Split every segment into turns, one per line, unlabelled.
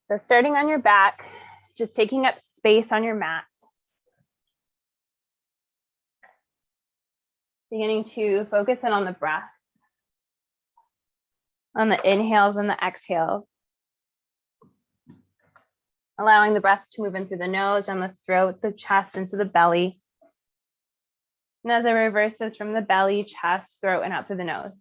So starting on your back, just taking up space on your mat. Beginning to focus in on the breath, on the inhales and the exhales. Allowing the breath to move in through the nose, and the throat, the chest, into the belly. And as it reverses from the belly, chest, throat, and out through the nose.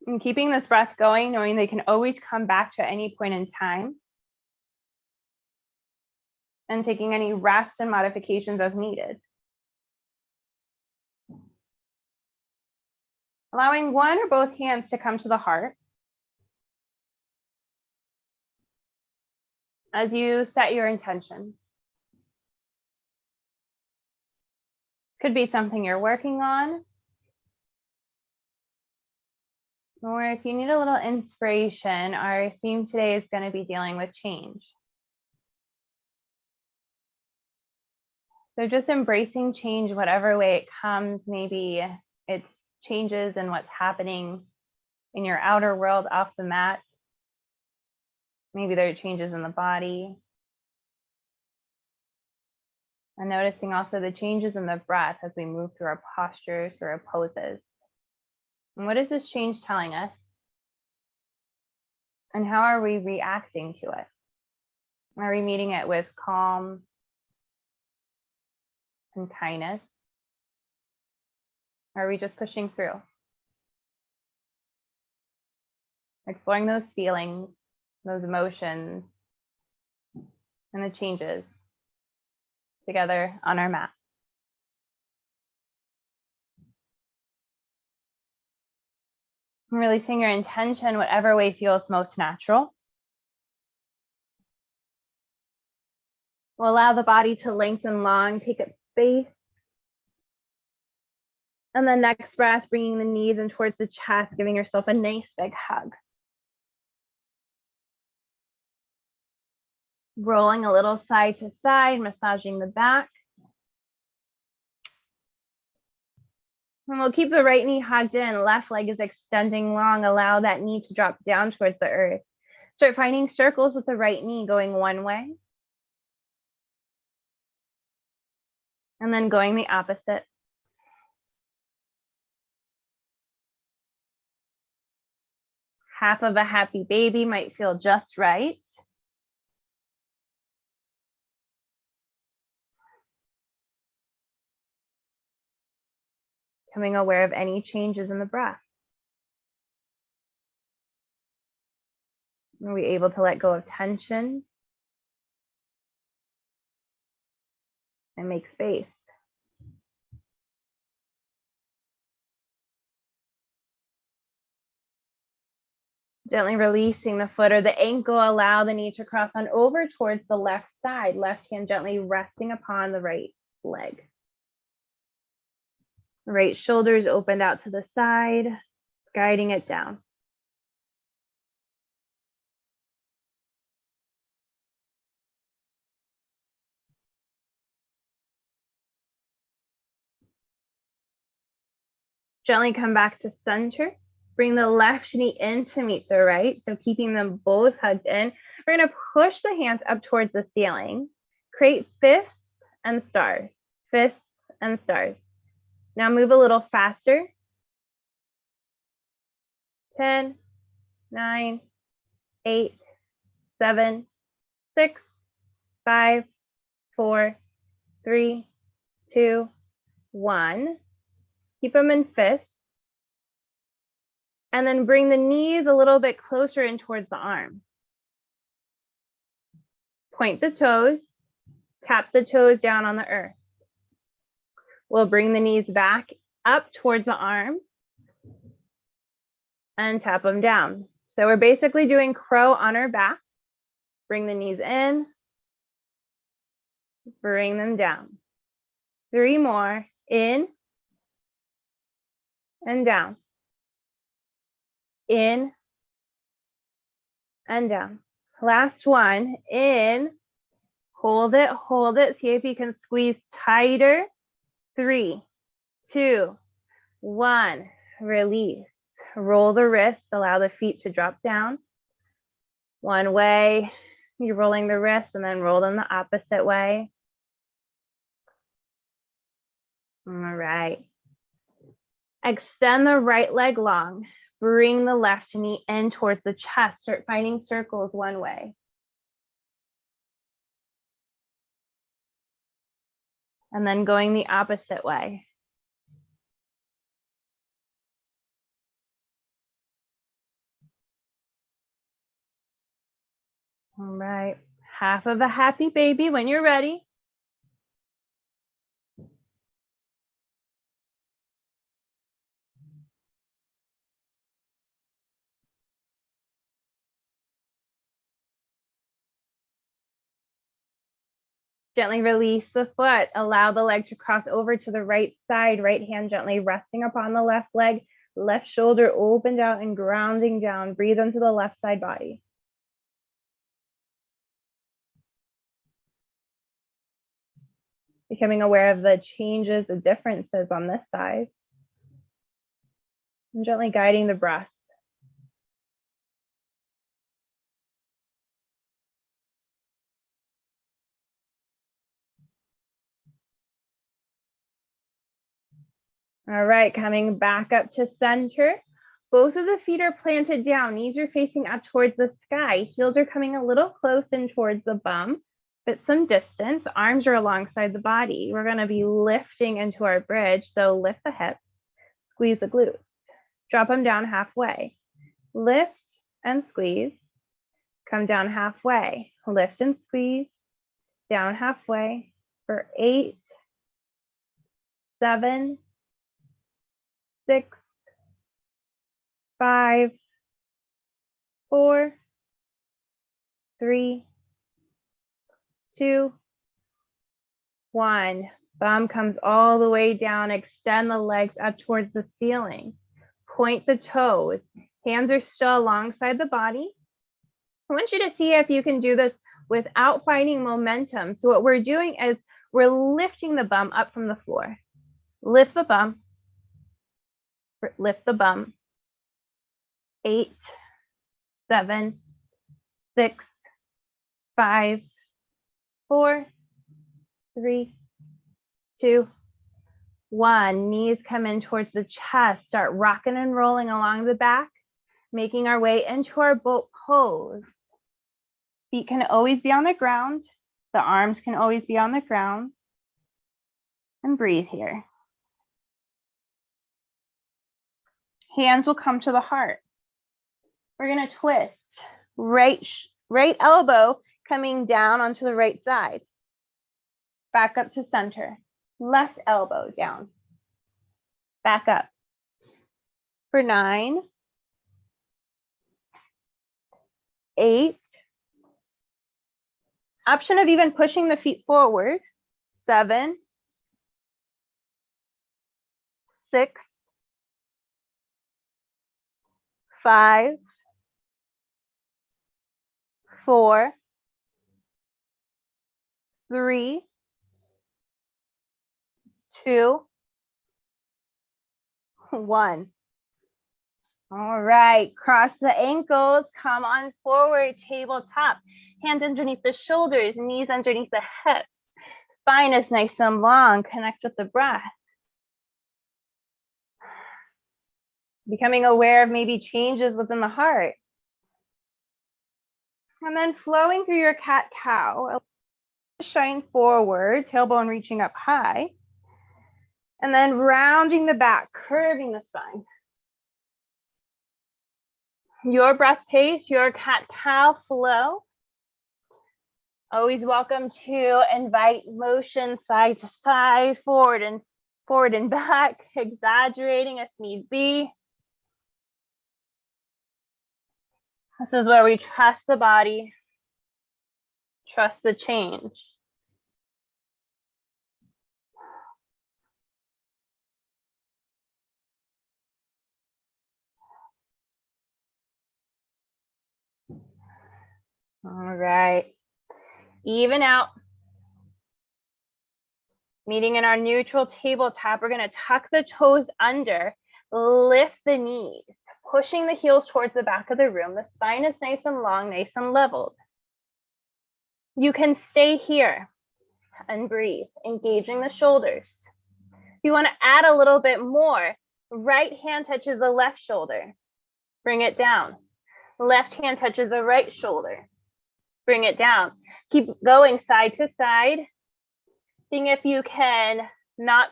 And keeping this breath going, knowing they can always come back to at any point in time. And taking any rest and modifications as needed. Allowing one or both hands to come to the heart. As you set your intention. Could be something you're working on. Or if you need a little inspiration, our theme today is going to be dealing with change. So just embracing change, whatever way it comes. Maybe it's changes in what's happening in your outer world off the mat. Maybe there are changes in the body. And noticing also the changes in the breath as we move through our postures, through our poses. And what is this change telling us? And how are we reacting to it? Are we meeting it with calm and kindness? Or are we just pushing through? Exploring those feelings, those emotions, and the changes together on our mat. Releasing your intention, whatever way feels most natural. We'll allow the body to lengthen long, take up space. And the next breath, bringing the knees in towards the chest, giving yourself a nice big hug. Rolling a little side to side, massaging the back. And we'll keep the right knee hugged in, left leg is extending long, allow that knee to drop down towards the earth. Start finding circles with the right knee going one way. And then going the opposite. Half of a happy baby might feel just right. Becoming aware of any changes in the breath. Are we able to let go of tension and make space? Gently releasing the foot or the ankle, allow the knee to cross on over towards the left side. Left hand gently resting upon the right leg. Right shoulder is opened out to the side, guiding it down. Gently come back to center. Bring the left knee in to meet the right. So keeping them both hugged in. We're going to push the hands up towards the ceiling. Create fists and stars. Fists and stars. Now move a little faster. 10, 9, 8, 7, 6, 5, 4, 3, 2, 1. Keep them in fists. And then bring the knees a little bit closer in towards the arms. Point the toes. Tap the toes down on the earth. We'll bring the knees back up towards the arms and tap them down. So we're basically doing crow on our back. Bring the knees in. Bring them down. 3 more. In and down. In and down. Last one. In. Hold it, hold it. See if you can squeeze tighter. 3, 2, 1. Release. Roll the wrists. Allow the feet to drop down. One way, you're rolling the wrist and then roll them the opposite way. All right. Extend the right leg long. Bring the left knee in towards the chest. Start finding circles one way. And then going the opposite way. All right. Half of a happy baby when you're ready. Gently release the foot. Allow the leg to cross over to the right side. Right hand gently resting upon the left leg. Left shoulder opened out and grounding down. Breathe into the left side body. Becoming aware of the changes, the differences on this side. And gently guiding the breath. All right, coming back up to center. Both of the feet are planted down. Knees are facing up towards the sky. Heels are coming a little close in towards the bum, but some distance. Arms are alongside the body. We're going to be lifting into our bridge. So lift the hips, squeeze the glutes. Drop them down halfway. Lift and squeeze. Come down halfway. Lift and squeeze. Down halfway for 8, 7, 6, 5, 4, 3, 2, 1. Bum comes all the way down. Extend the legs up towards the ceiling. Point the toes. Hands are still alongside the body. I want you to see if you can do this without finding momentum. So what we're doing is we're lifting the bum up from the floor. Lift the bum. Lift the bum. 8, 7, 6, 5, 4, 3, 2, 1. Knees come in towards the chest. Start rocking and rolling along the back, making our way into our boat pose. Feet can always be on the ground. The arms can always be on the ground. And breathe here. Hands will come to the heart. We're going to twist. Right elbow coming down onto the right side. Back up to center. Left elbow down. Back up. For 9, 8. Option of even pushing the feet forward. 7, 6, 5, 4, 3, 2, 1. All right, cross the ankles, come on forward, tabletop. Hands underneath the shoulders, knees underneath the hips. Spine is nice and long, connect with the breath. Becoming aware of maybe changes within the heart. And then flowing through your cat-cow, shine forward, tailbone reaching up high. And then rounding the back, curving the spine. Your breath pace, your cat-cow flow. Always welcome to invite motion side to side, forward and back, exaggerating if need be. This is where we trust the body, trust the change. All right, even out. Meeting in our neutral tabletop, we're gonna tuck the toes under, lift the knees, pushing the heels towards the back of the room. The spine is nice and long, nice and leveled. You can stay here and breathe, engaging the shoulders. If you want to add a little bit more, right hand touches the left shoulder. Bring it down. Left hand touches the right shoulder. Bring it down. Keep going side to side. Seeing if you can not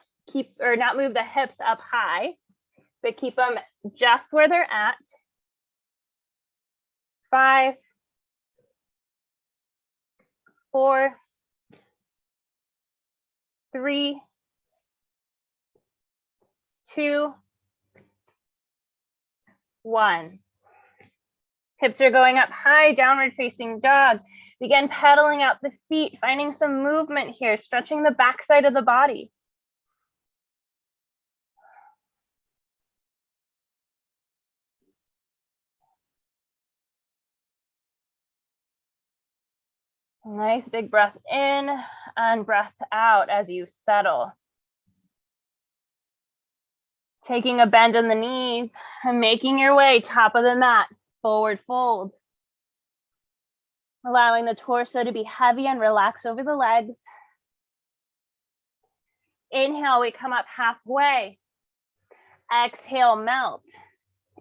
move the hips up high, but keep them just where they're at. 5, 4, 3, 2, 1. Hips are going up high, downward facing dog. Begin pedaling out the feet, finding some movement here, stretching the backside of the body. Nice big breath in and breath out as you settle. Taking a bend in the knees and making your way top of the mat, forward fold. Allowing the torso to be heavy and relax over the legs. Inhale, we come up halfway. Exhale, melt.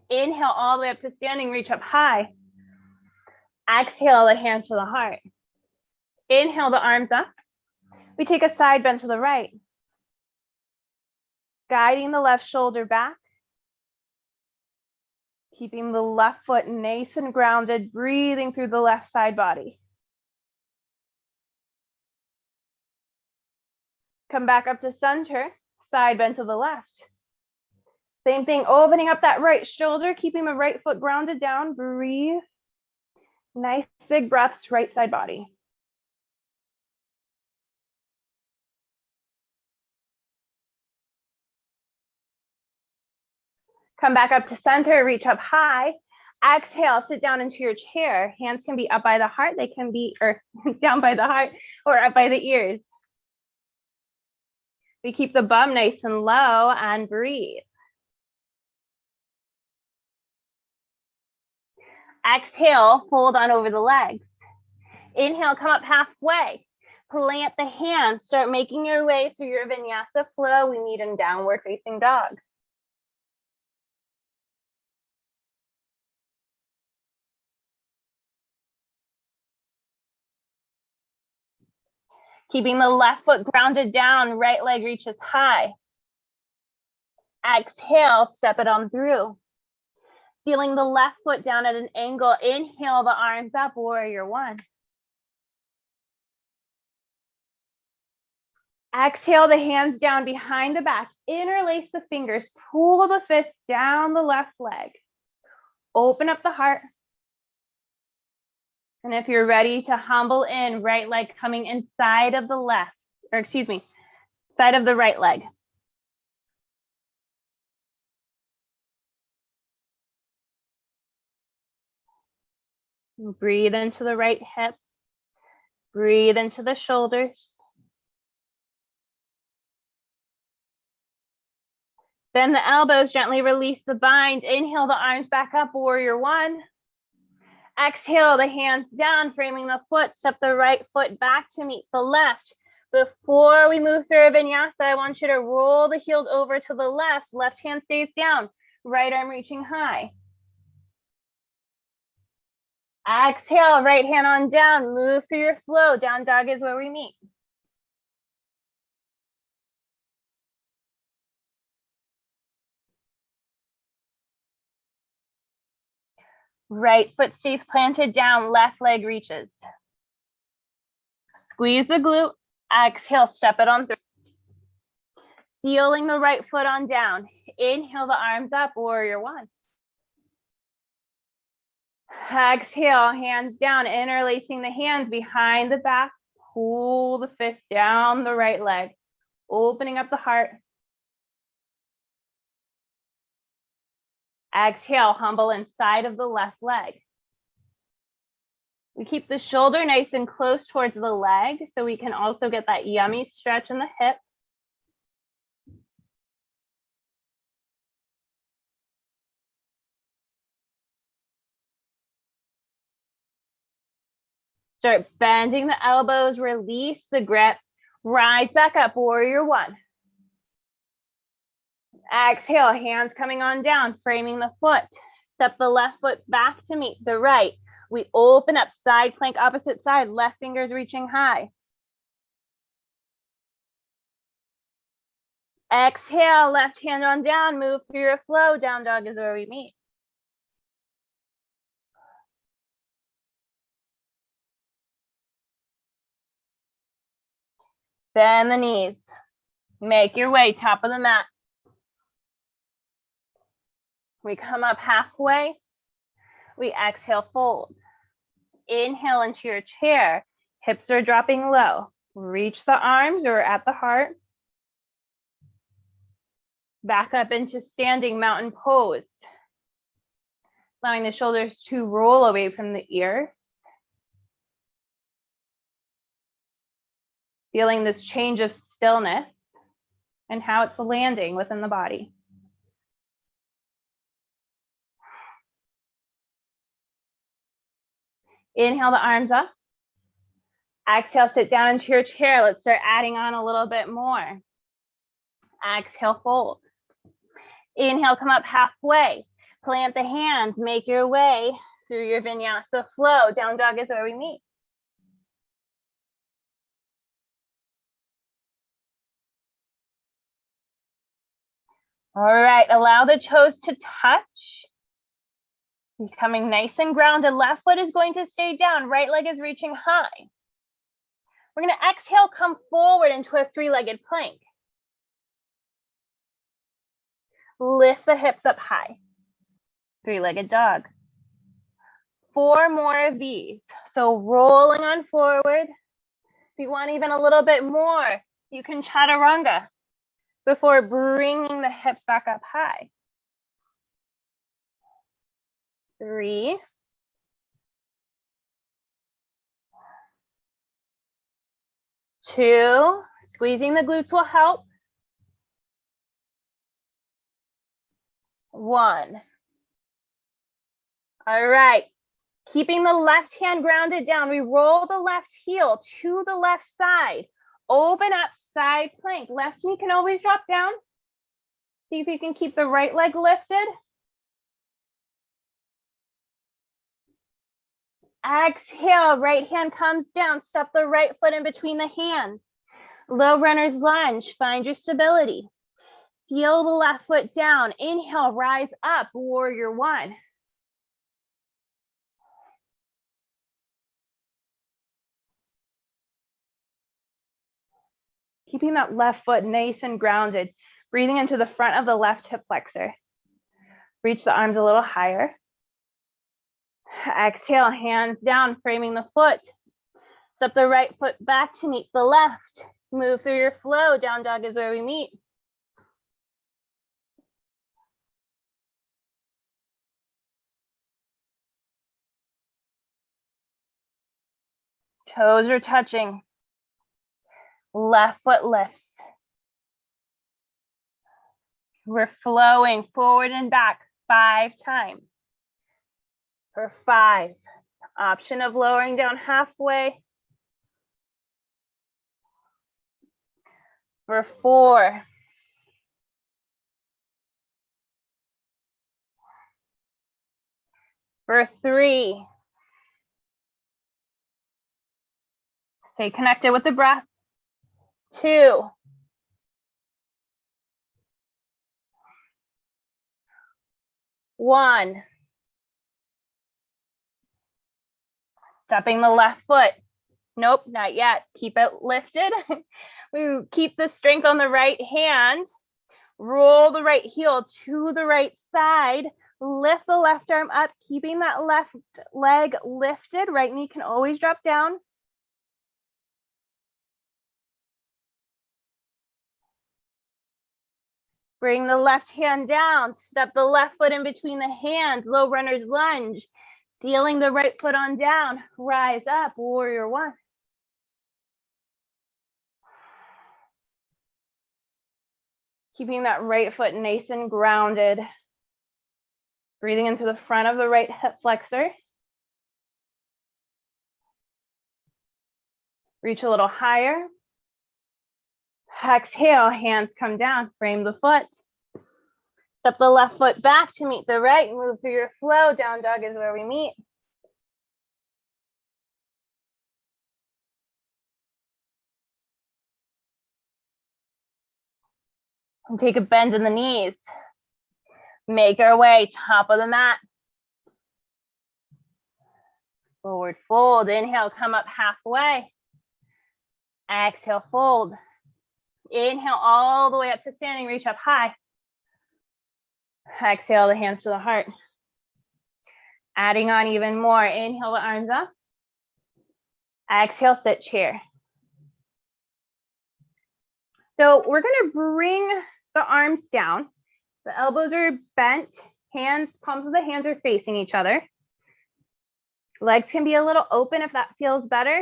Inhale all the way up to standing, reach up high. Exhale, the hands to the heart. Inhale, the arms up. We take a side bend to the right. Guiding the left shoulder back. Keeping the left foot nice and grounded, breathing through the left side body. Come back up to center, side bend to the left. Same thing, opening up that right shoulder, keeping the right foot grounded down, breathe. Nice big breaths, right side body. Come back up to center, reach up high. Exhale, sit down into your chair. Hands can be up by the heart, they can be down by the heart or up by the ears. We keep the bum nice and low and breathe. Exhale, fold on over the legs. Inhale, come up halfway. Plant the hands, start making your way through your vinyasa flow. We meet in downward facing dog. Keeping the left foot grounded down, right leg reaches high. Exhale, step it on through. Sealing the left foot down at an angle. Inhale, the arms up, warrior one. Exhale, the hands down behind the back. Interlace the fingers, pull the fists down the left leg. Open up the heart. And if you're ready to humble in, right leg coming inside of the left, or excuse me, side of the right leg. Breathe into the right hip. Breathe into the shoulders. Bend the elbows, gently release the bind. Inhale the arms back up, warrior one. Exhale the hands down, framing the foot. Step the right foot back to meet the left. Before we move through a vinyasa, I want you to roll the heels over to the left. Left hand stays down, right arm reaching high. Exhale, right hand on down. Move through your flow. Down dog is where we meet. Right foot stays planted down, left leg reaches. Squeeze the glute. Exhale, step it on through. Sealing the right foot on down. Inhale the arms up, warrior one. Exhale, hands down, interlacing the hands behind the back. Pull the fist down the right leg, opening up the heart. Exhale, humble inside of the left leg. We keep the shoulder nice and close towards the leg so we can also get that yummy stretch in the hip. Start bending the elbows, release the grip, rise back up, warrior one. Exhale, hands coming on down, framing the foot. Step the left foot back to meet the right. We open up, side plank, opposite side, left fingers reaching high. Exhale, left hand on down, move through your flow. Down dog is where we meet. Bend the knees. Make your way, top of the mat. We come up halfway. We exhale, fold. Inhale into your chair. Hips are dropping low. Reach the arms or at the heart. Back up into standing mountain pose. Allowing the shoulders to roll away from the ears. Feeling this change of stillness and how it's landing within the body. Inhale the arms up. Exhale, sit down into your chair. Let's start adding on a little bit more. Exhale, fold. Inhale, come up halfway. Plant the hands, make your way through your vinyasa flow. Down dog is where we meet. All right, allow the toes to touch. Becoming nice and grounded. Left foot is going to stay down. Right leg is reaching high. We're going to exhale, come forward into a three-legged plank. Lift the hips up high. Three-legged dog. 4 more of these. So rolling on forward. If you want even a little bit more, you can chaturanga before bringing the hips back up high. 3. 2. Squeezing the glutes will help. 1. All right. Keeping the left hand grounded down, we roll the left heel to the left side. Open up, side plank. Left knee can always drop down. See if you can keep the right leg lifted. Exhale, right hand comes down. Step the right foot in between the hands. Low runner's lunge, find your stability. Seal the left foot down. Inhale, rise up, warrior one. Keeping that left foot nice and grounded. Breathing into the front of the left hip flexor. Reach the arms a little higher. Exhale, hands down, framing the foot. Step the right foot back to meet the left. Move through your flow. Down dog is where we meet. Toes are touching. Left foot lifts. We're flowing forward and back 5 times. For 5. Option of lowering down halfway. For 4. For 3. Stay connected with the breath. 2. 1. Stepping the left foot. Nope, not yet. Keep it lifted. We keep the strength on the right hand. Roll the right heel to the right side. Lift the left arm up, keeping that left leg lifted. Right knee can always drop down. Bring the left hand down. Step the left foot in between the hands. Low runner's lunge. Sealing the right foot on down. Rise up, warrior one. Keeping that right foot nice and grounded. Breathing into the front of the right hip flexor. Reach a little higher. Exhale, hands come down, frame the foot. Step the left foot back to meet the right. Move through your flow. Down dog is where we meet. And take a bend in the knees. Make our way, top of the mat. Forward fold. Inhale, come up halfway. Exhale, fold. Inhale all the way up to standing. Reach up high. Exhale, the hands to the heart. Adding on even more. Inhale, the arms up. Exhale, sit chair. So we're going to bring the arms down. The elbows are bent. Hands, palms of the hands are facing each other. Legs can be a little open if that feels better.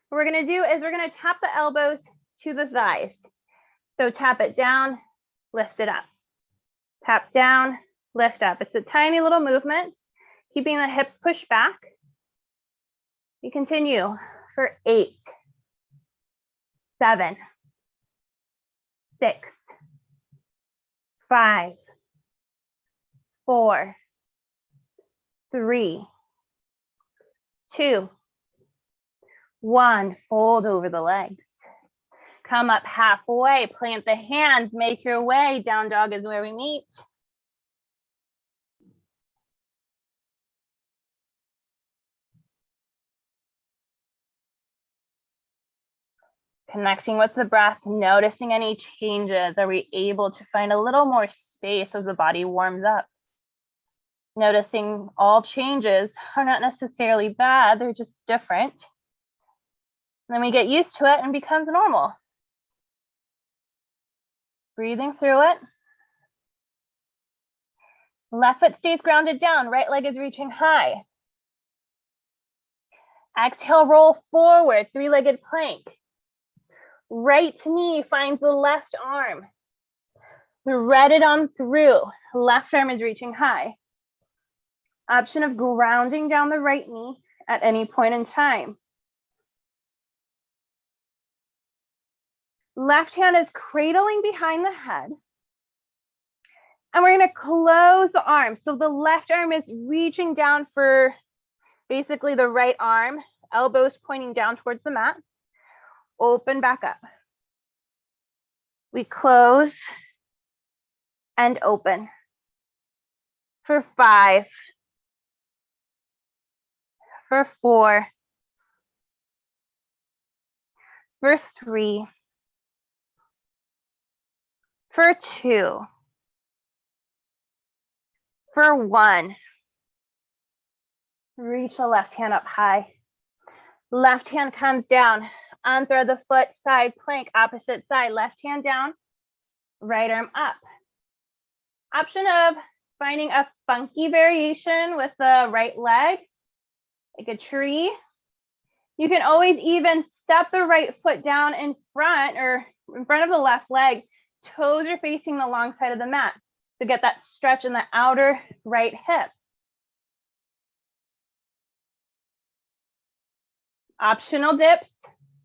What we're going to do is we're going to tap the elbows to the thighs. So tap it down, lift it up. Tap down, lift up. It's a tiny little movement, keeping the hips pushed back. We continue for 8, 7, 6, 5, 4, 3, 2, 1. Fold over the legs. Come up halfway, plant the hands, make your way. Down dog is where we meet. Connecting with the breath, noticing any changes. Are we able to find a little more space as the body warms up? Noticing all changes are not necessarily bad, they're just different. Then we get used to it and becomes normal. Breathing through it. Left foot stays grounded down, right leg is reaching high. Exhale, roll forward, three-legged plank. Right knee finds the left arm. Thread it on through. Left arm is reaching high. Option of grounding down the right knee at any point in time. Left hand is cradling behind the head. And we're going to close the arms. So the left arm is reaching down for basically the right arm, elbows pointing down towards the mat. Open back up. We close and open for 5, for 4, for 3, for 2, for 1. Reach the left hand up high. Left hand comes down. Unthread the foot, side plank, opposite side. Left hand down, right arm up. Option of finding a funky variation with the right leg, like a tree. You can always even step the right foot down in front or in front of the left leg. Toes are facing the long side of the mat to get that stretch in the outer right hip. Optional dips,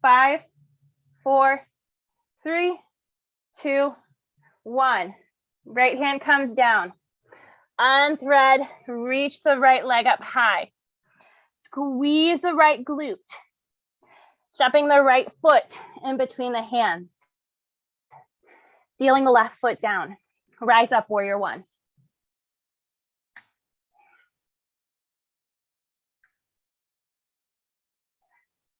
5, 4, 3, 2, 1. Right hand comes down. Unthread, reach the right leg up high. Squeeze the right glute. Stepping the right foot in between the hands. Sealing the left foot down. Rise up, warrior 1.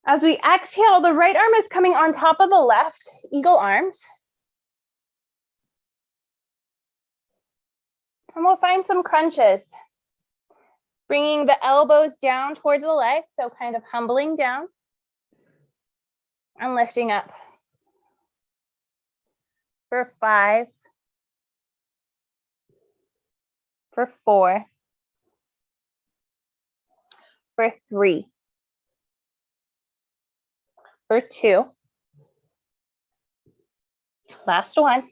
As we exhale, the right arm is coming on top of the left, eagle arms. And we'll find some crunches. Bringing the elbows down towards the legs, so kind of humbling down. And lifting up. For 5. For 4. For 3. For 2. Last one.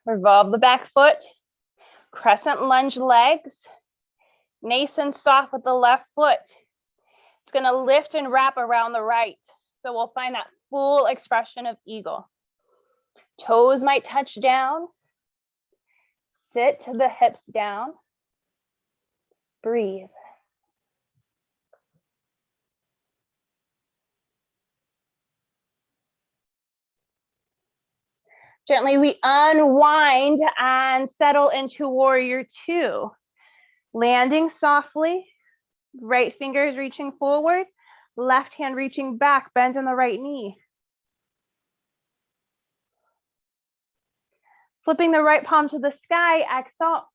Revolve the back foot. Crescent lunge legs. Nice and soft with the left foot. It's gonna lift and wrap around the right. So we'll find that full expression of eagle. Toes might touch down. Sit the hips down. Breathe. Gently we unwind and settle into warrior two. Landing softly, right fingers reaching forward, left hand reaching back, bend in the right knee. Flipping the right palm to the sky, exhale.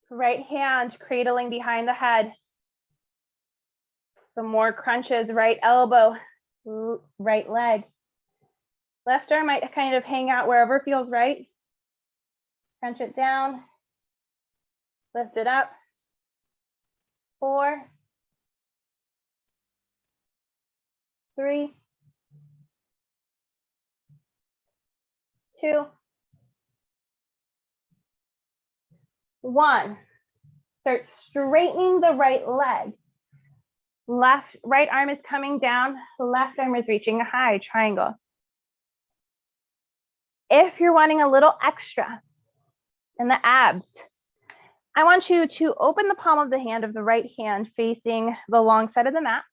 Right hand cradling behind the head. Some more crunches, right elbow, right leg. Left arm might kind of hang out wherever feels right. Crunch it down. Lift it up. 4, 3, 2, 1. Start straightening the right leg. Right arm is coming down, left arm is reaching high, triangle. If you're wanting a little extra in the abs, I want you to open the palm of the hand of the right hand facing the long side of the mat,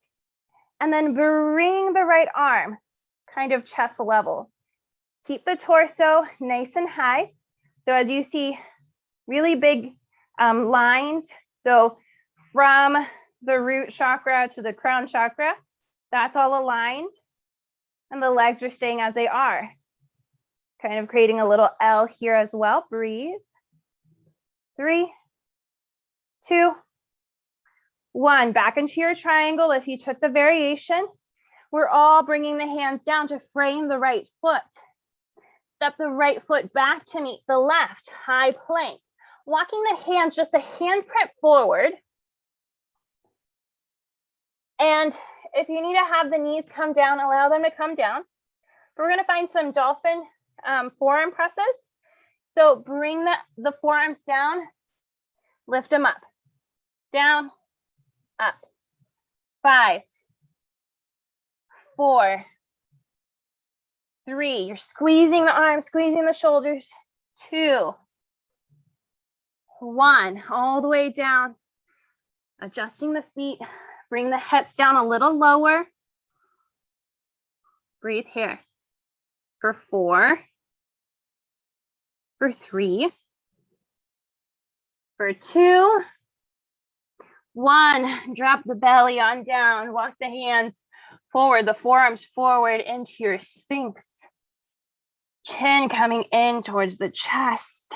and then bring the right arm kind of chest level. Keep the torso nice and high. So as you see, really big lines. So from the root chakra to the crown chakra, that's all aligned. And the legs are staying as they are. Kind of creating a little L here as well. Breathe. 3, 2, 1. Back into your triangle. If you took the variation, we're all bringing the hands down to frame the right foot. Step the right foot back to meet the left. High plank. Walking the hands just a handprint forward. And if you need to have the knees come down, allow them to come down. We're going to find some dolphin forearm presses. So bring the forearms down, lift them up, down, up. 5, 4, 3. You're squeezing the arms, squeezing the shoulders. 2, 1. All the way down. Adjusting the feet. Bring the hips down a little lower. Breathe here. For 4. For 3. For 2. 1. Drop the belly on down. Walk the hands forward, the forearms forward into your Sphinx. Chin coming in towards the chest.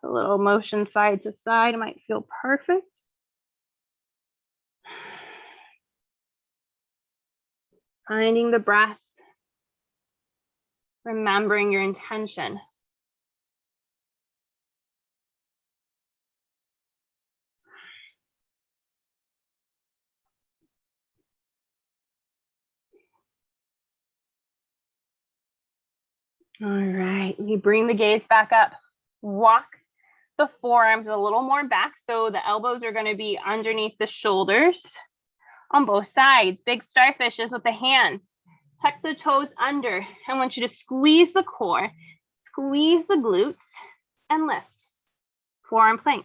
A little motion side to side might feel perfect. Finding the breath. Remembering your intention. All right, we bring the gaze back up. Walk the forearms a little more back, so the elbows are going to be underneath the shoulders on both sides. Big starfishes with the hands. Tuck the toes under. I want you to squeeze the core, squeeze the glutes, and lift. Forearm plank.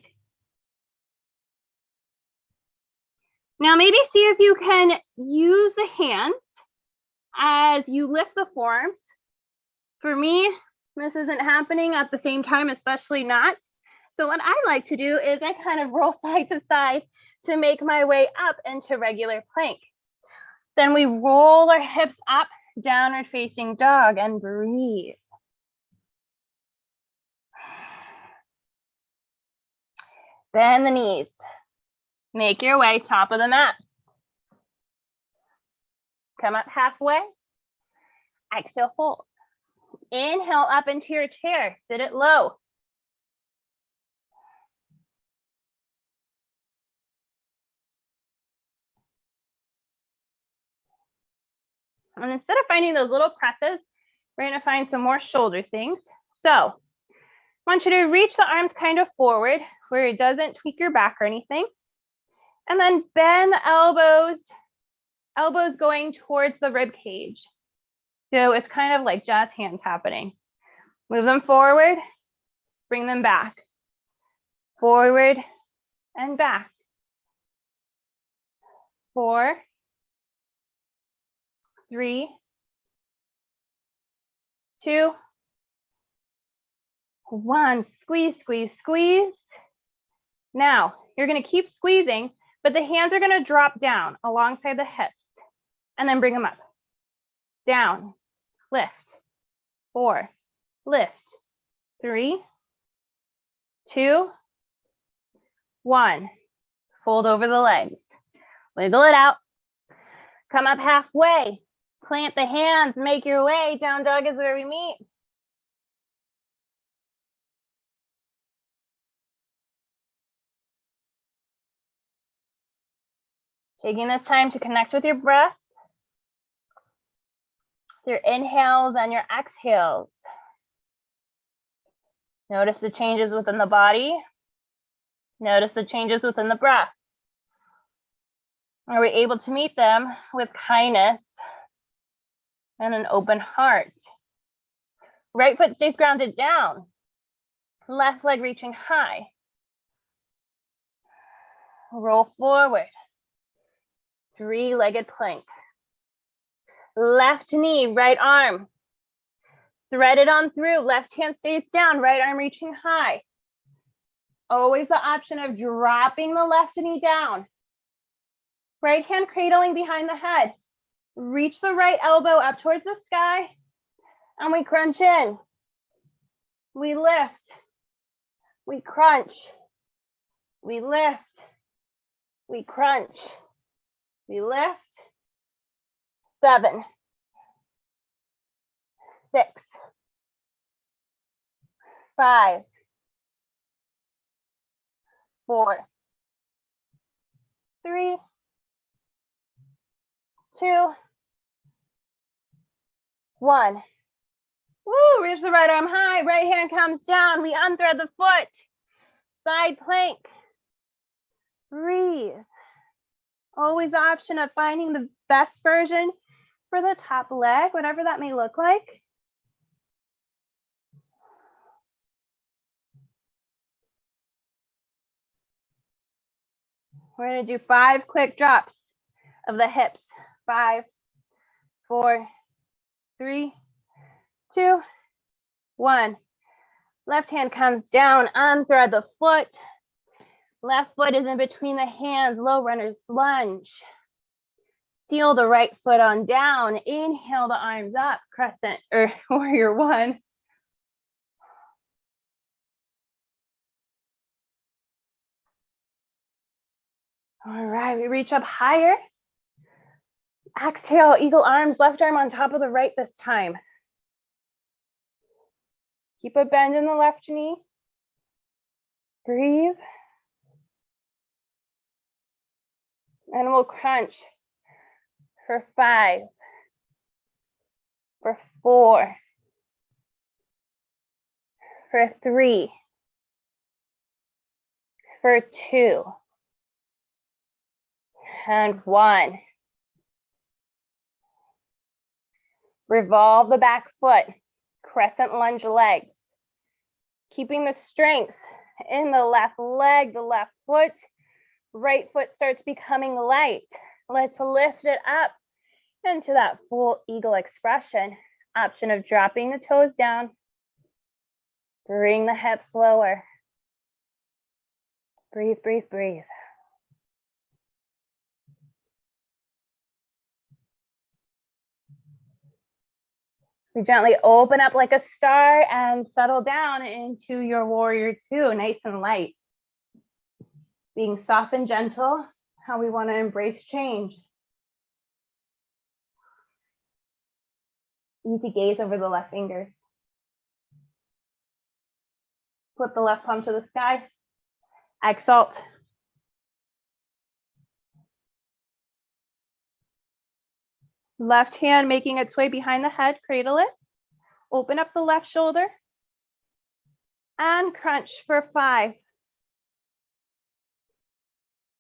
Now maybe see if you can use the hands as you lift the forearms. For me, this isn't happening at the same time, especially not. So what I like to do is I kind of roll side to side to make my way up into regular plank. Then we roll our hips up, downward facing dog, and breathe. Bend the knees. Make your way top of the mat. Come up halfway. Exhale, fold. Inhale up into your chair. Sit it low. And instead of finding those little presses, we're going to find some more shoulder things. So want you to reach the arms kind of forward where it doesn't tweak your back or anything. And then bend the elbows going towards the rib cage. So it's kind of like jazz hands happening. Move them forward, bring them back. Forward and back. 4, 3, 2, 1. Squeeze, squeeze, squeeze. Now, you're going to keep squeezing, but the hands are going to drop down alongside the hips and then bring them up. Down, lift, 4, lift, 3, 2, 1. Fold over the legs. Wiggle it out. Come up halfway. Plant the hands. Make your way. Down dog is where we meet. Taking the time to connect with your breath. Your inhales and your exhales. Notice the changes within the body. Notice the changes within the breath. Are we able to meet them with kindness and an open heart? Right foot stays grounded down. Left leg reaching high. Roll forward. 3-legged plank. Left knee, right arm. Thread it on through. Left hand stays down, right arm reaching high. Always the option of dropping the left knee down. Right hand cradling behind the head. Reach the right elbow up towards the sky. And we crunch in. We lift. We crunch. We lift. We crunch. We lift. 7, 6, 5, 4, 3, 2, 1. Woo, reach the right arm high, right hand comes down. We unthread the foot. Side plank. Breathe. Always the option of finding the best version for the top leg, whatever that may look like. We're going to do 5 quick drops of the hips. 5, 4, 3, 2, 1. Left hand comes down, unthread the foot. Left foot is in between the hands, low runner's lunge. Seal the right foot on down. Inhale the arms up, crescent or warrior 1. All right, we reach up higher. Exhale, eagle arms, left arm on top of the right this time. Keep a bend in the left knee. Breathe. And we'll crunch for 5, for 4, for 3, for 2, and 1. Revolve the back foot, crescent lunge legs. Keeping the strength in the left leg, the left foot. Right foot starts becoming light. Let's lift it up into that full eagle expression. Option of dropping the toes down. Bring the hips lower. Breathe, breathe, breathe. We gently open up like a star and settle down into your warrior 2, nice and light. Being soft and gentle, how we want to embrace change. Easy gaze over the left fingers. Flip the left palm to the sky. Exalt. Left hand making its way behind the head, cradle it. Open up the left shoulder. And crunch for 5,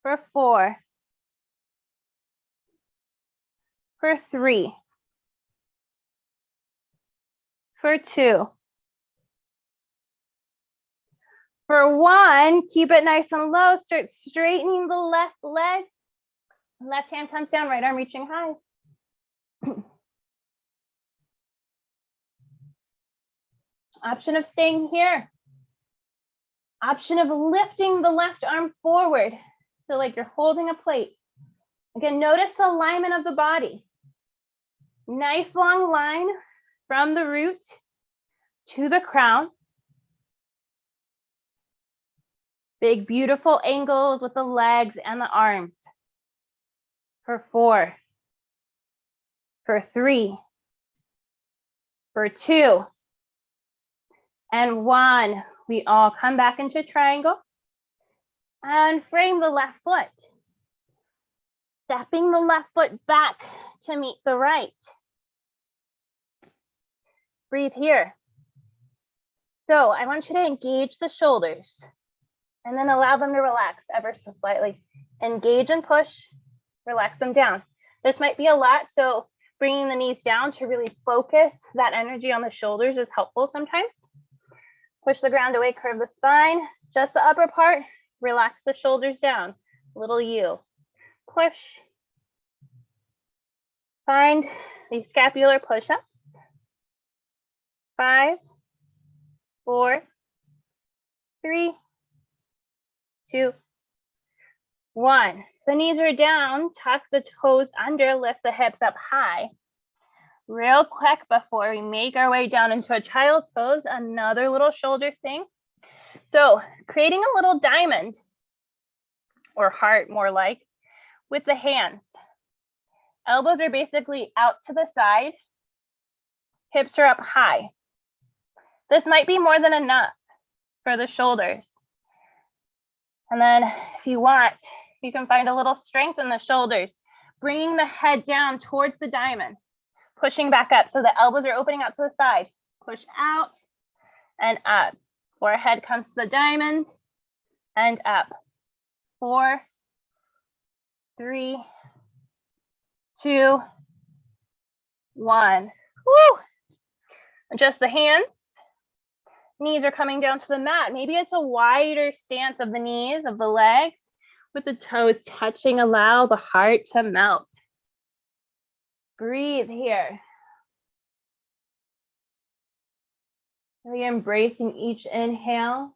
for 4, for 3, for 2, for 1. Keep it nice and low. Start straightening the left leg. Left hand comes down, right arm reaching high. Option of staying here. Option of lifting the left arm forward. So like you're holding a plate. Again, notice the alignment of the body. Nice long line from the root to the crown. Big, beautiful angles with the legs and the arms. For 4, for 3, for 2, and 1. We all come back into triangle and frame the left foot. Stepping the left foot back to meet the right. Breathe here. So I want you to engage the shoulders and then allow them to relax ever so slightly. Engage and push, relax them down. This might be a lot, so bringing the knees down to really focus that energy on the shoulders is helpful sometimes. Push the ground away, curve the spine, just the upper part, relax the shoulders down, little U. Push. Find the scapular push-up. 5, 4, 3, 2, 1. The knees are down, tuck the toes under, lift the hips up high. Real quick before we make our way down into a child's pose, another little shoulder thing. So creating a little diamond, or heart more like, with the hands. Elbows are basically out to the side, hips are up high. This might be more than enough for the shoulders. And then if you want, you can find a little strength in the shoulders, bringing the head down towards the diamond, pushing back up. So the elbows are opening out to the side. Push out and up. Forehead comes to the diamond and up. 4, 3, 2, 1. Woo! Adjust the hands. Knees are coming down to the mat. Maybe it's a wider stance of the knees, of the legs, with the toes touching. Allow the heart to melt. Breathe here. Really embracing each inhale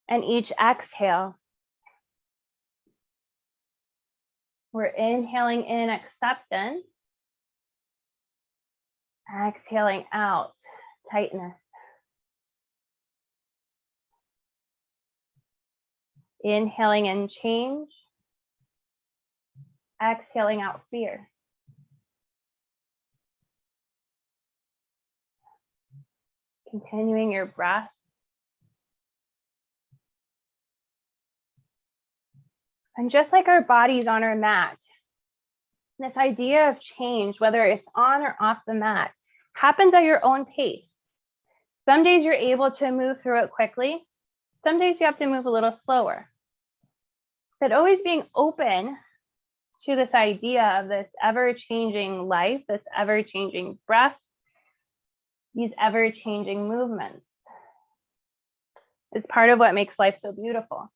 and each exhale. We're inhaling in acceptance. Exhaling out tightness. Inhaling in change. Exhaling out fear. Continuing your breath. And just like our bodies on our mat, this idea of change, whether it's on or off the mat, happens at your own pace. Some days you're able to move through it quickly. Some days you have to move a little slower. But always being open to this idea of this ever-changing life, this ever-changing breath, these ever-changing movements is part of what makes life so beautiful.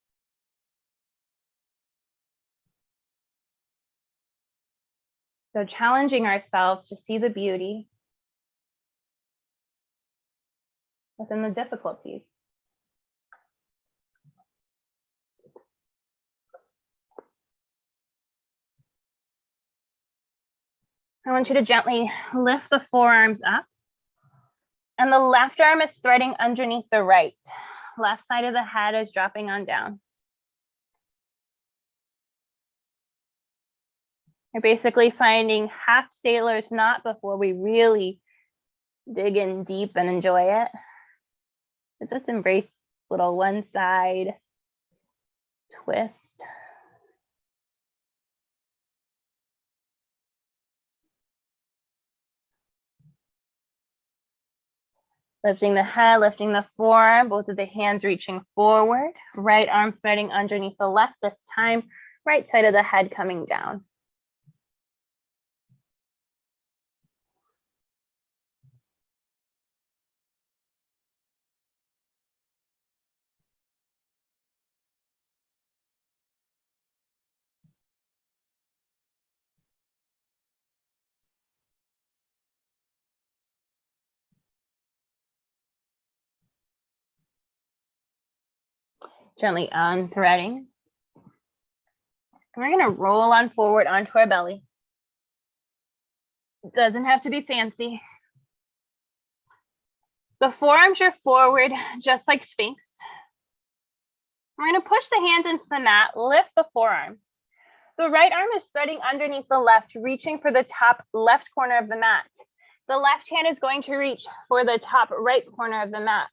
So challenging ourselves to see the beauty within the difficulties. I want you to gently lift the forearms up. And the left arm is threading underneath the right. Left side of the head is dropping on down. You're basically finding half sailor's knot before we really dig in deep and enjoy it. But just embrace little one side twist. Lifting the head, lifting the forearm, both of the hands reaching forward, right arm threading underneath the left this time, right side of the head coming down. Gently unthreading. And we're going to roll on forward onto our belly. It doesn't have to be fancy. The forearms are forward, just like Sphinx. We're going to push the hands into the mat, lift the forearms. The right arm is threading underneath the left, reaching for the top left corner of the mat. The left hand is going to reach for the top right corner of the mat.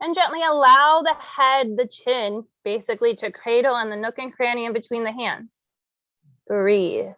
And gently allow the head, the chin, basically to cradle and the nook and cranny in between the hands. Breathe.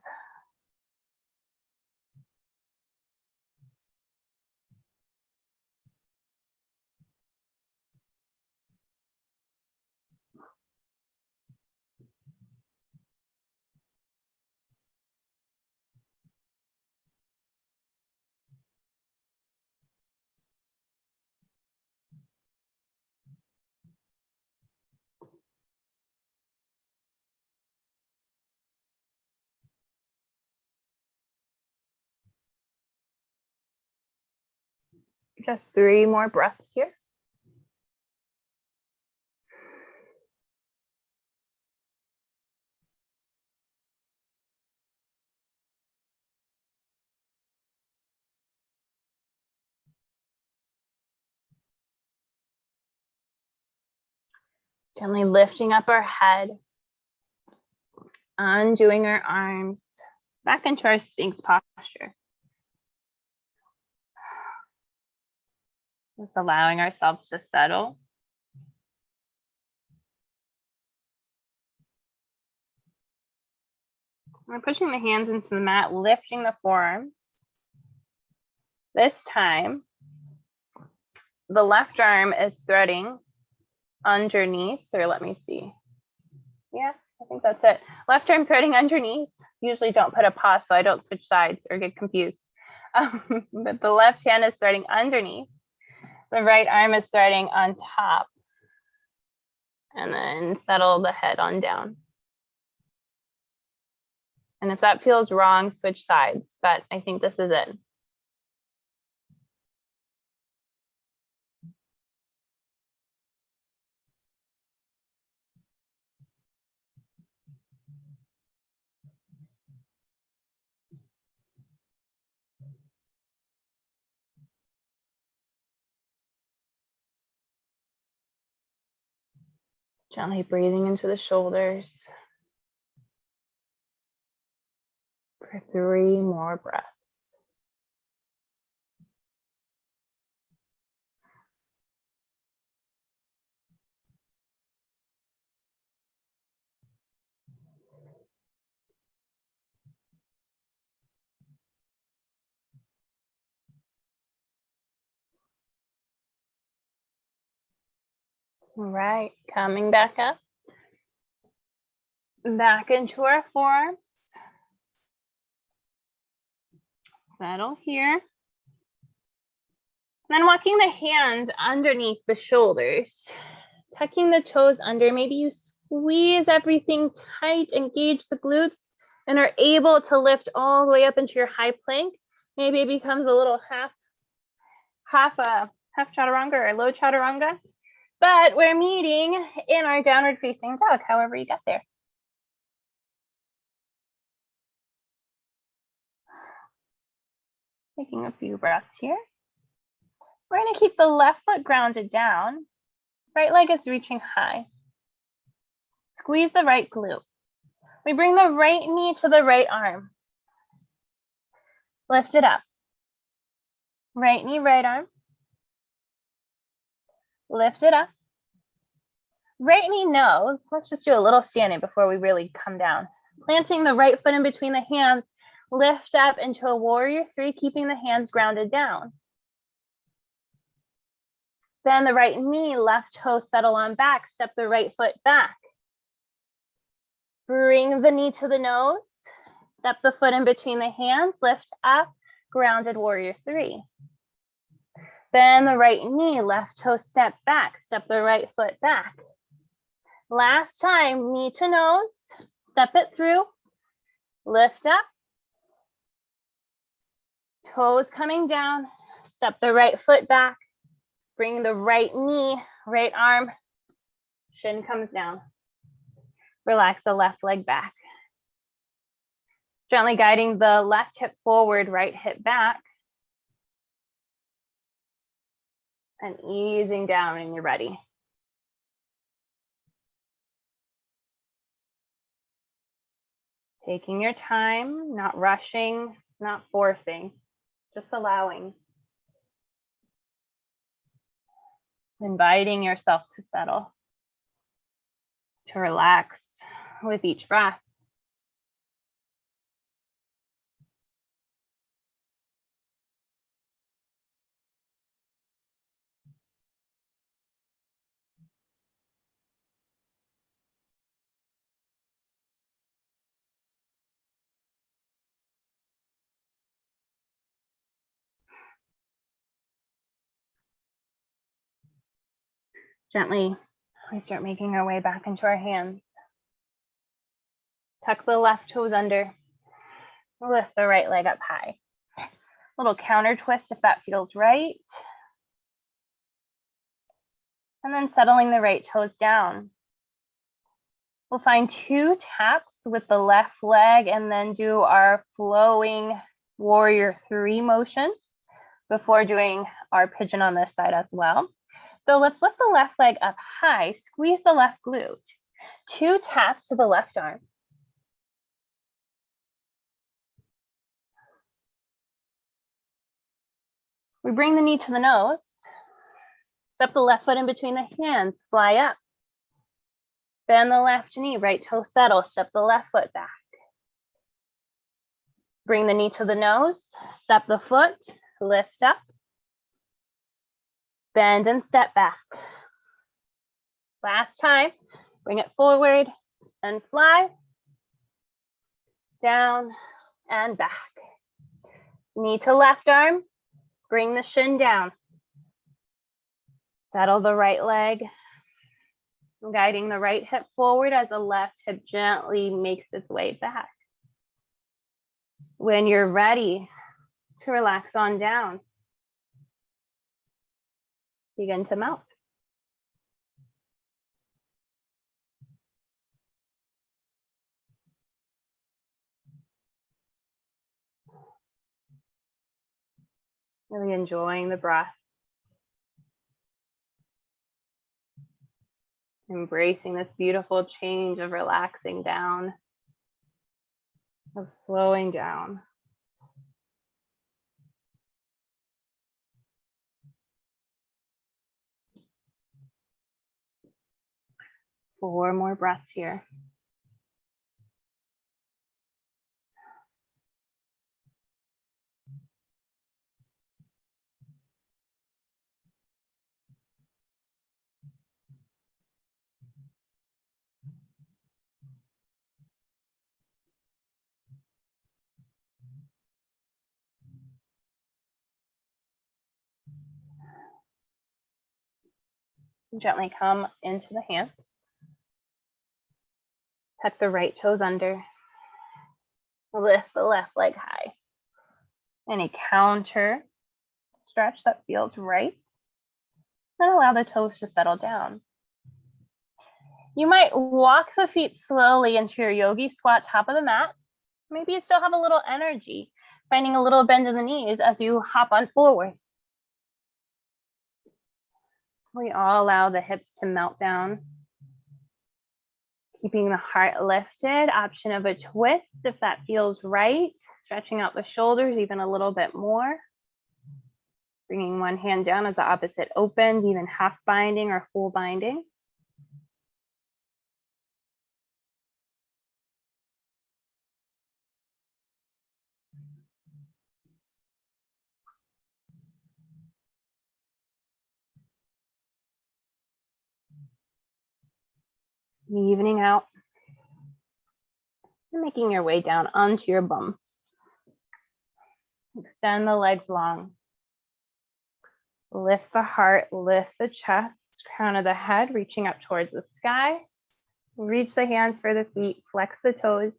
Just 3 more breaths here. Gently lifting up our head, undoing our arms, back into our Sphinx posture. Just allowing ourselves to settle. We're pushing the hands into the mat, lifting the forearms. This time, the left arm is threading underneath, or let me see. Yeah, I think that's it. Left arm threading underneath. Usually don't put a pause so I don't switch sides or get confused. But the left hand is threading underneath. The right arm is threading on top. And then settle the head on down. And if that feels wrong, switch sides, but I think this is it. Gently breathing into the shoulders for 3 more breaths. All right, coming back up. Back into our forearms. Settle here. Then walking the hands underneath the shoulders, tucking the toes under. Maybe you squeeze everything tight, engage the glutes, and are able to lift all the way up into your high plank. Maybe it becomes a little half chaturanga or low chaturanga. But we're meeting in our downward facing dog, however you get there. Taking a few breaths here. We're going to keep the left foot grounded down. Right leg is reaching high. Squeeze the right glute. We bring the right knee to the right arm. Lift it up. Right knee, right arm. Lift it up. Right knee nose. Let's just do a little standing before we really come down. Planting the right foot in between the hands. Lift up into a warrior 3, keeping the hands grounded down. Bend the right knee, left toe settle on back, step the right foot back. Bring the knee to the nose, step the foot in between the hands, lift up, grounded warrior three. Bend the right knee, left toe step back, step the right foot back. Last time, knee to nose, step it through, lift up, toes coming down, step the right foot back, bring the right knee, right arm, shin comes down. Relax the left leg back. Gently guiding the left hip forward, right hip back. And easing down when you're ready. Taking your time, not rushing, not forcing, just allowing. Inviting yourself to settle, to relax with each breath. Gently, we start making our way back into our hands. Tuck the left toes under. Lift the right leg up high. Little counter twist if that feels right. And then settling the right toes down. We'll find 2 taps with the left leg and then do our flowing warrior 3 motions before doing our pigeon on this side as well. So let's lift the left leg up high, squeeze the left glute. 2 taps to the left arm. We bring the knee to the nose. Step the left foot in between the hands, fly up. Bend the left knee, right toe settle, step the left foot back. Bring the knee to the nose, step the foot, lift up. Bend and step back. Last time, bring it forward and fly. Down and back. Knee to left arm, bring the shin down. Settle the right leg, guiding the right hip forward as the left hip gently makes its way back. When you're ready to relax on down, begin to melt. Really enjoying the breath. Embracing this beautiful change of relaxing down, of slowing down. Four more breaths here. Gently come into the hands. Tuck the right toes under. Lift the left leg high. Any counter stretch that feels right. And allow the toes to settle down. You might walk the feet slowly into your yogi squat top of the mat. Maybe you still have a little energy, finding a little bend in the knees as you hop on forward. We all allow the hips to melt down. Keeping the heart lifted, option of a twist if that feels right. Stretching out the shoulders even a little bit more. Bringing one hand down as the opposite opens, even half binding or full binding. Evening out. And making your way down onto your bum. Extend the legs long. Lift the heart, lift the chest, crown of the head, reaching up towards the sky. Reach the hands for the feet, flex the toes,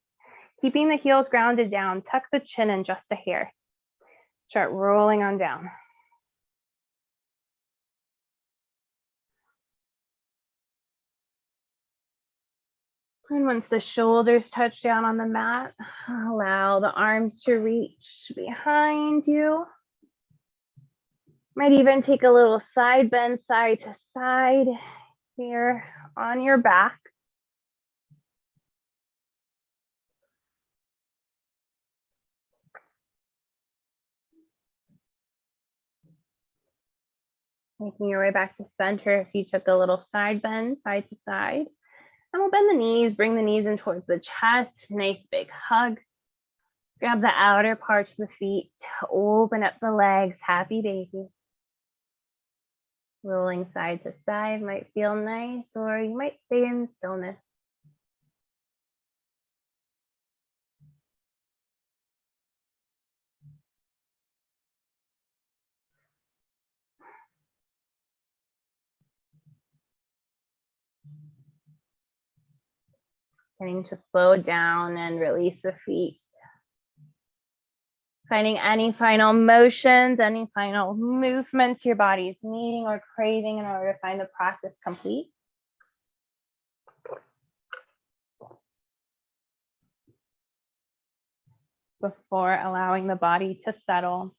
keeping the heels grounded down. Tuck the chin in just a hair. Start rolling on down. And once the shoulders touch down on the mat, allow the arms to reach behind you. Might even take a little side bend, side to side here on your back. Making your way back to center if you took a little side bend, side to side. And we'll bend the knees, bring the knees in towards the chest, nice big hug. Grab the outer parts of the feet, open up the legs, happy baby. Rolling side to side might feel nice, or you might stay in stillness. Getting to slow down and release the feet. Finding any final motions, any final movements your body is needing or craving in order to find the practice complete. Before allowing the body to settle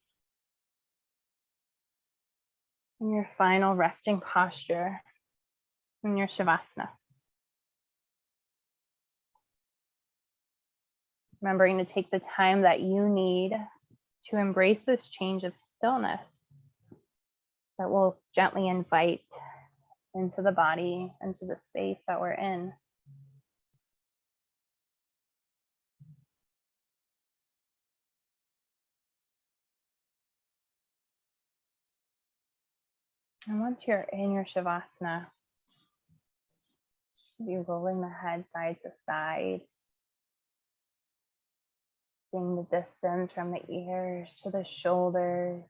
in your final resting posture in your Shavasana. Remembering to take the time that you need to embrace this change of stillness that will gently invite into the body, into the space that we're in. And once you're in your Shavasana, be rolling the head side to side, seeing the distance from the ears to the shoulders,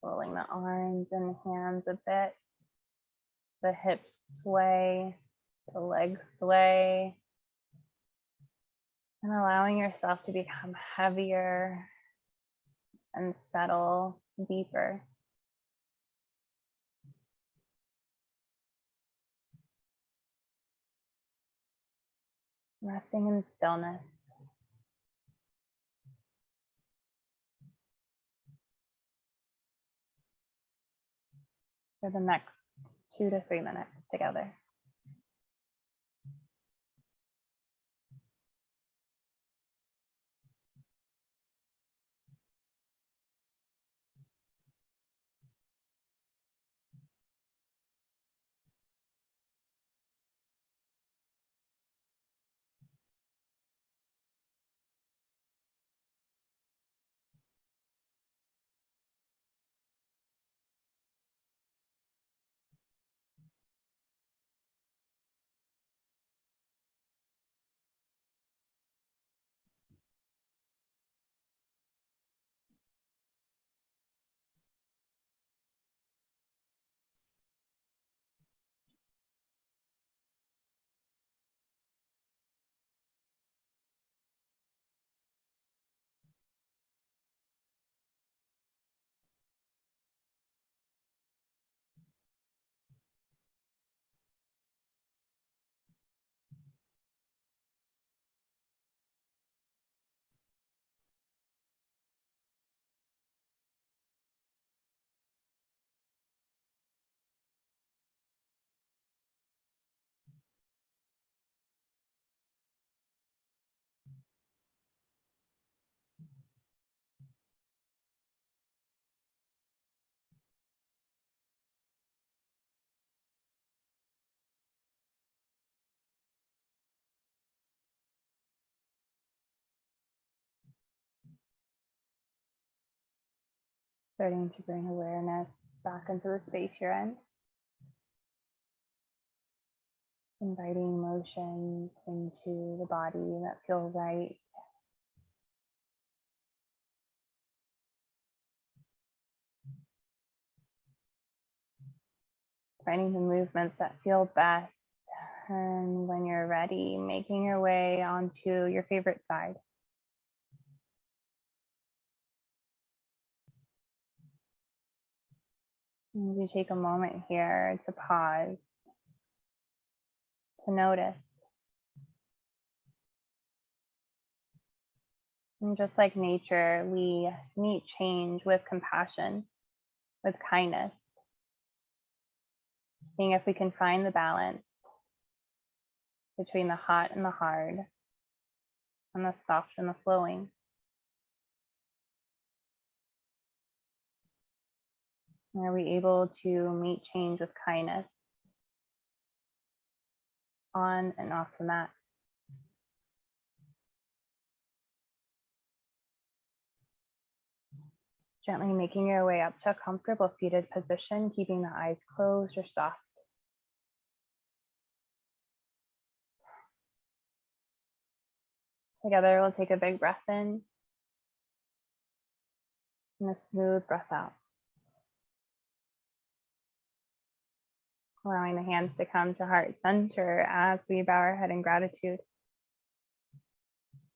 rolling the arms and hands a bit, the hips sway, the legs sway, and allowing yourself to become heavier and settle deeper. Resting in stillness. For the next 2 to 3 minutes together. Starting to bring awareness back into the space you're in. Inviting motions into the body that feel right. Finding the movements that feel best. And when you're ready, making your way onto your favorite side. Maybe take a moment here to pause, to notice. And just like nature, we meet change with compassion, with kindness, seeing if we can find the balance between the hot and the hard, and the soft and the flowing. Are we able to meet change with kindness on and off the mat? Gently making your way up to a comfortable seated position, keeping the eyes closed or soft. Together, we'll take a big breath in and a smooth breath out. Allowing the hands to come to heart center as we bow our head in gratitude.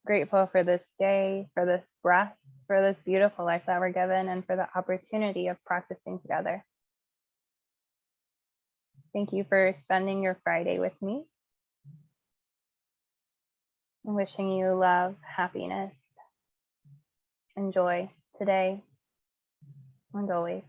Grateful for this day, for this breath, for this beautiful life that we're given, and for the opportunity of practicing together. Thank you for spending your Friday with me. I'm wishing you love, happiness, and joy today and always.